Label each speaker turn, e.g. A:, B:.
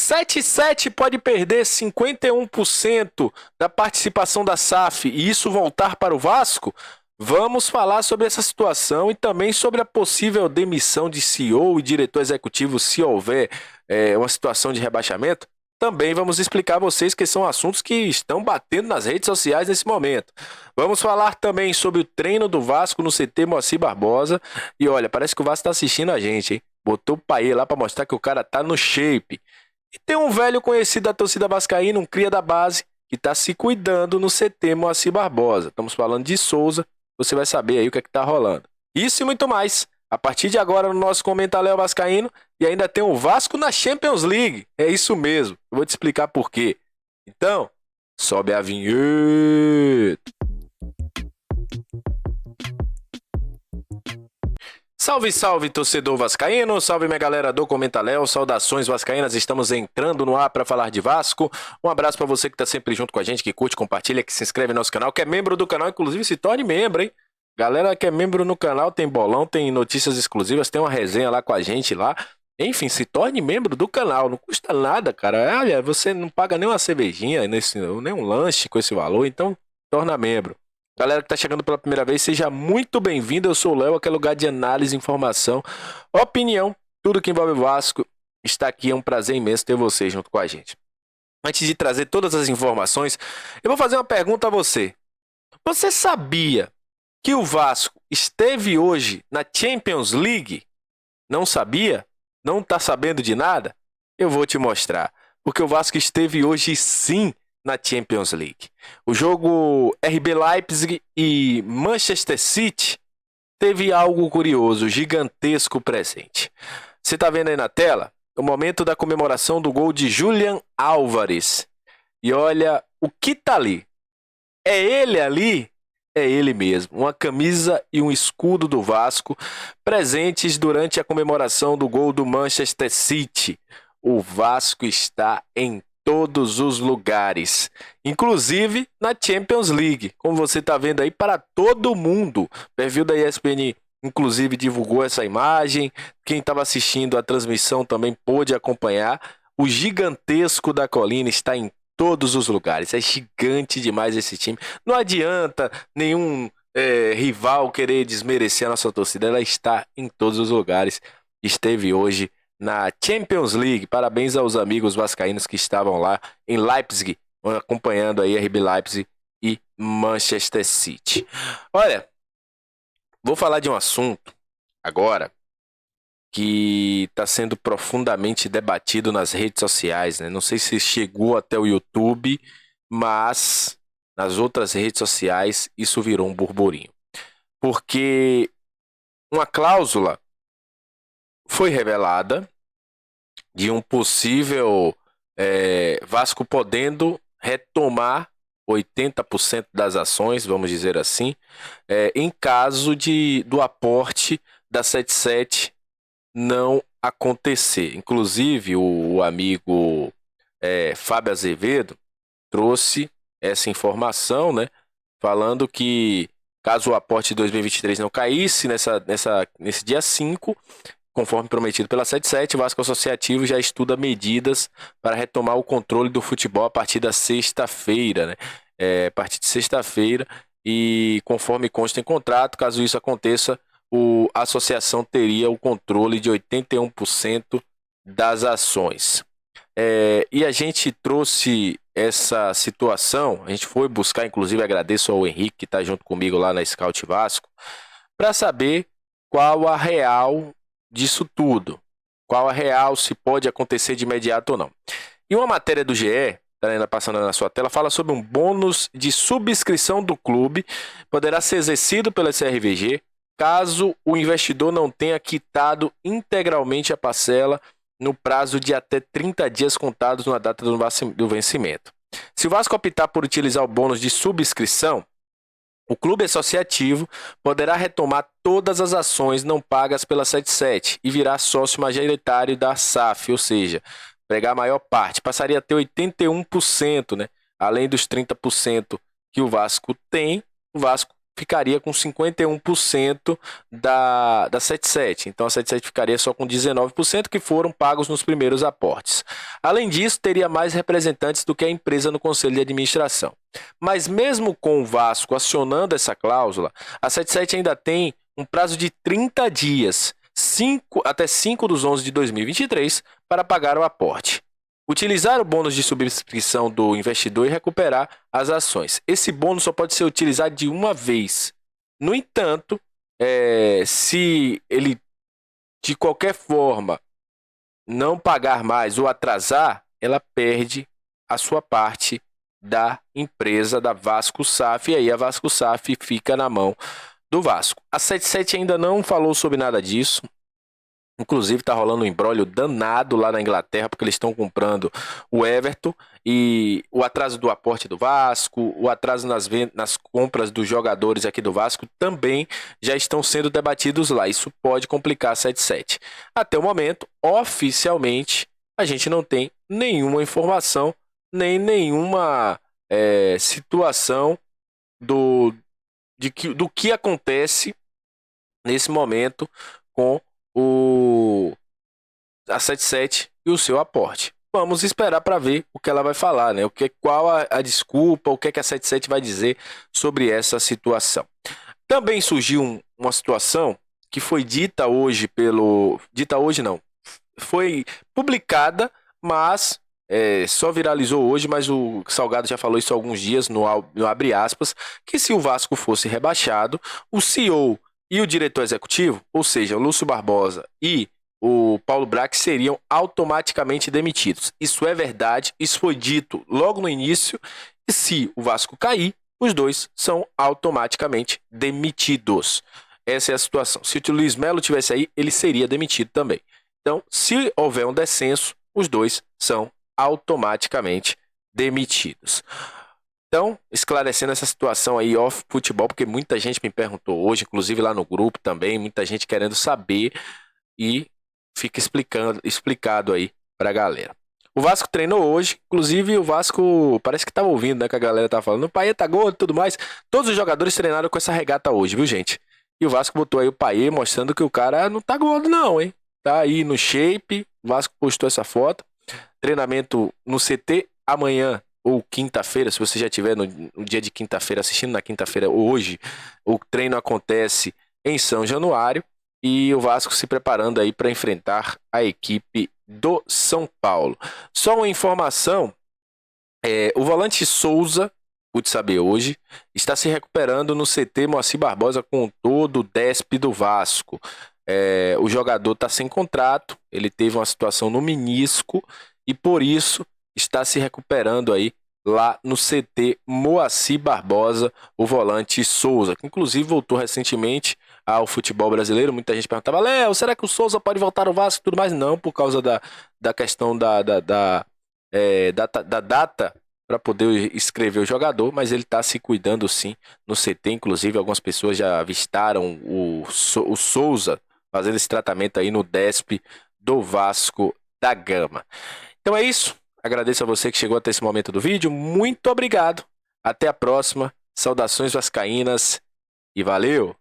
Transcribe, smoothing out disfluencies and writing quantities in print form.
A: 7-7 pode perder 51% da participação da SAF e isso voltar para o Vasco? Vamos falar sobre essa situação e também sobre a possível demissão de CEO e diretor executivo se houver uma situação de rebaixamento. Também vamos explicar a vocês que são assuntos que estão batendo nas redes sociais nesse momento. Vamos falar também sobre o treino do Vasco no CT Moacir Barbosa. E olha, parece que o Vasco está assistindo a gente, hein? Botou o Paê lá para mostrar que o cara tá no shape. E tem um velho conhecido da torcida vascaína, um cria da base, que está se cuidando no CT Moacir Barbosa. Estamos falando de Souza, você vai saber aí o que é que tá rolando. Isso e muito mais. A partir de agora no nosso Comentário Vascaíno e ainda tem o Vasco na Champions League. É isso mesmo. Eu vou te explicar por quê. Então, sobe a vinheta. Salve, salve, torcedor vascaíno, salve minha galera do Comentaléu, saudações vascaínas, estamos entrando no ar para falar de Vasco. Um abraço para você que tá sempre junto com a gente, que curte, compartilha, que se inscreve no nosso canal, que é membro do canal, inclusive se torne membro, hein? Galera que é membro no canal, tem bolão, tem notícias exclusivas, tem uma resenha lá com a gente lá. Enfim, se torne membro do canal, não custa nada, cara. Olha, você não paga nem uma cervejinha, nem um lanche com esse valor, então torna membro. Galera que tá chegando pela primeira vez, seja muito bem-vindo. Eu sou o Léo, aqui é lugar de análise, informação, opinião, tudo que envolve o Vasco está aqui. É um prazer imenso ter você junto com a gente. Antes de trazer todas as informações, eu vou fazer uma pergunta a você. Você sabia que o Vasco esteve hoje na Champions League? Não sabia? Não tá sabendo de nada? Eu vou te mostrar. Porque o Vasco esteve hoje sim na Champions League. O jogo RB Leipzig e Manchester City teve algo curioso, gigantesco presente. Você tá vendo aí na tela o momento da comemoração do gol de Julian Álvares. E olha o que tá ali. É ele ali? É ele mesmo. Uma camisa e um escudo do Vasco presentes durante a comemoração do gol do Manchester City. O Vasco está em todos os lugares, inclusive na Champions League, como você está vendo aí para todo mundo. O perfil da ESPN, inclusive, divulgou essa imagem. Quem estava assistindo a transmissão também pôde acompanhar. O gigantesco da Colina está em todos os lugares. É gigante demais esse time. Não adianta nenhum rival querer desmerecer a nossa torcida. Ela está em todos os lugares. Esteve hoje na Champions League. Parabéns aos amigos vascaínos que estavam lá em Leipzig, acompanhando aí RB Leipzig e Manchester City. Olha, vou falar de um assunto agora que está sendo profundamente debatido nas redes sociais, né? Não sei se chegou até o YouTube, mas nas outras redes sociais isso virou um burburinho. Porque uma cláusula foi revelada de um possível Vasco podendo retomar 80% das ações, vamos dizer assim, em caso do aporte da 77 não acontecer. Inclusive, o amigo Fábio Azevedo trouxe essa informação, né, falando que caso o aporte de 2023 não caísse nesse dia 5, conforme prometido pela 77, o Vasco Associativo já estuda medidas para retomar o controle do futebol a partir da sexta-feira, né? A partir de sexta-feira, e conforme consta em contrato, caso isso aconteça, a associação teria o controle de 81% das ações. E a gente trouxe essa situação, a gente foi buscar, inclusive agradeço ao Henrique que está junto comigo lá na Scout Vasco, para saber qual a real disso tudo, qual a real, se pode acontecer de imediato ou não. E uma matéria do GE, tá ainda passando na sua tela, fala sobre um bônus de subscrição do clube, poderá ser exercido pela CRVG, caso o investidor não tenha quitado integralmente a parcela no prazo de até 30 dias contados na data do vencimento. Se o Vasco optar por utilizar o bônus de subscrição, o clube associativo poderá retomar todas as ações não pagas pela 77 e virar sócio majoritário da SAF, ou seja, pegar a maior parte. Passaria a ter 81%, né? Além dos 30% que o Vasco tem, o Vasco ficaria com 51% da 77. Então a 77 ficaria só com 19%, que foram pagos nos primeiros aportes. Além disso, teria mais representantes do que a empresa no conselho de administração. Mas mesmo com o Vasco acionando essa cláusula, a 77 ainda tem um prazo de 30 dias, até 5 de 11 de 2023, para pagar o aporte. Utilizar o bônus de subscrição do investidor e recuperar as ações. Esse bônus só pode ser utilizado de uma vez. No entanto, se ele de qualquer forma não pagar mais ou atrasar, ela perde a sua parte da empresa da Vasco SAF, e aí a Vasco SAF fica na mão do Vasco. A 77 ainda não falou sobre nada disso. Inclusive, está rolando um imbróglio danado lá na Inglaterra, porque eles estão comprando o Everton, e o atraso do aporte do Vasco, o atraso nas compras dos jogadores aqui do Vasco também já estão sendo debatidos lá. Isso pode complicar a 77. Até o momento, oficialmente, a gente não tem nenhuma informação, nem nenhuma situação do que acontece nesse momento com a 77 e o seu aporte. Vamos esperar para ver o que ela vai falar, né? Qual a desculpa, o que a 77 vai dizer sobre essa situação. Também surgiu uma situação que foi dita hoje foi publicada, mas só viralizou hoje, mas o Salgado já falou isso há alguns dias no abre aspas, que se o Vasco fosse rebaixado, o CEO e o diretor executivo, ou seja, o Lúcio Barbosa e o Paulo Brax, seriam automaticamente demitidos. Isso é verdade, isso foi dito logo no início, e se o Vasco cair, os dois são automaticamente demitidos. Essa é a situação. Se o Luiz Melo tivesse aí, ele seria demitido também. Então, se houver um descenso, os dois são automaticamente demitidos. Então, esclarecendo essa situação aí off futebol, porque muita gente me perguntou hoje, inclusive lá no grupo também, muita gente querendo saber, e fica explicado aí pra galera. O Vasco treinou hoje, inclusive o Vasco parece que tava ouvindo, né, que a galera tava falando, o Paê tá gordo e tudo mais. Todos os jogadores treinaram com essa regata hoje, viu, gente? E o Vasco botou aí o Paê mostrando que o cara não tá gordo não, hein? Tá aí no shape, o Vasco postou essa foto. Treinamento no CT amanhã ou quinta-feira, se você já estiver no dia de quinta-feira, assistindo na quinta-feira, hoje, o treino acontece em São Januário, e o Vasco se preparando aí para enfrentar a equipe do São Paulo. Só uma informação, o volante Souza, pude saber hoje, está se recuperando no CT Moacir Barbosa com todo o DESP do Vasco. O jogador está sem contrato, ele teve uma situação no menisco e por isso está se recuperando aí lá no CT Moacir Barbosa, o volante Souza, que inclusive voltou recentemente ao futebol brasileiro. Muita gente perguntava, Léo, será que o Souza pode voltar ao Vasco e tudo mais? Não, por causa da questão da data para poder escrever o jogador, mas ele está se cuidando sim no CT. Inclusive algumas pessoas já avistaram o Souza fazendo esse tratamento aí no DESP do Vasco da Gama. Então é isso. Agradeço a você que chegou até esse momento do vídeo. Muito obrigado. Até a próxima. Saudações vascaínas e valeu!